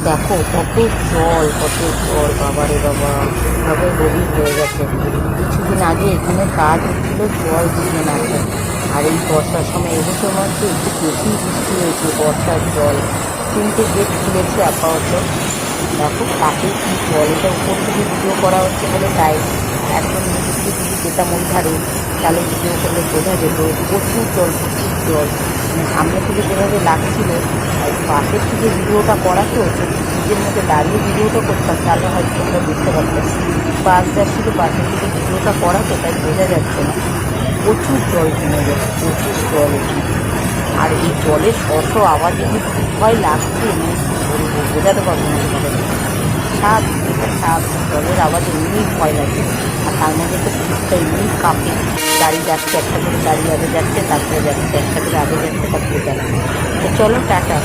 দেখো কত জল, কত জল, বাবারে বাবা, এভাবে গভীর হয়ে গেছে। কিছুদিন আগে এখানে কাজ হচ্ছিল জল দিয়ে নামে। আর এই বর্ষার সময় এবছর মধ্যে একটু বেশি বৃষ্টি হয়েছে, বর্ষার জল। 3টে গেট খুলেছে আপাতত। দেখো কাকে কি জল, এটা উপর থেকে ভিডিও করা হচ্ছে বলে তাই। একদম নিচে থেকে যদি যেতাম ওই ধারে, তাহলে ভিডিও করলে বোঝা যেত প্রচুর জল, প্রচুর জল। মানে সামনে থেকে যেভাবে লাগছিল, আর পাশের থেকে ভিডিওটা করা তো, যদি ব্রিজের মধ্যে দাঁড়িয়ে ভিডিওটা করতাম তাহলে হয়তো তোমরা বুঝতে পারতাম। বাস যাচ্ছিল, পাশের থেকে ভিডিওটা করা তো, তাই বোঝা যাচ্ছে না। প্রচুর জল জমে গেছে, প্রচুর জল এখানে। আর এই জলের শশ আওয়াজে যে কি ভয় লাগছে, মানে কি বলবো, বোঝাতে পারবো না তোমাদের। সাপ, এটা সাপ, জলের আওয়াজে এমনিই ভয় লাগে। আর তার মধ্যে তো শরীরটা এমনি কাঁপে। গাড়ি যাচ্ছে, একটা করে গাড়ি আগে যাচ্ছে, তারপরে যাচ্ছে, একটা করে আগে যাচ্ছে, তারপরে যাচ্ছে। তো চলো, টাটা।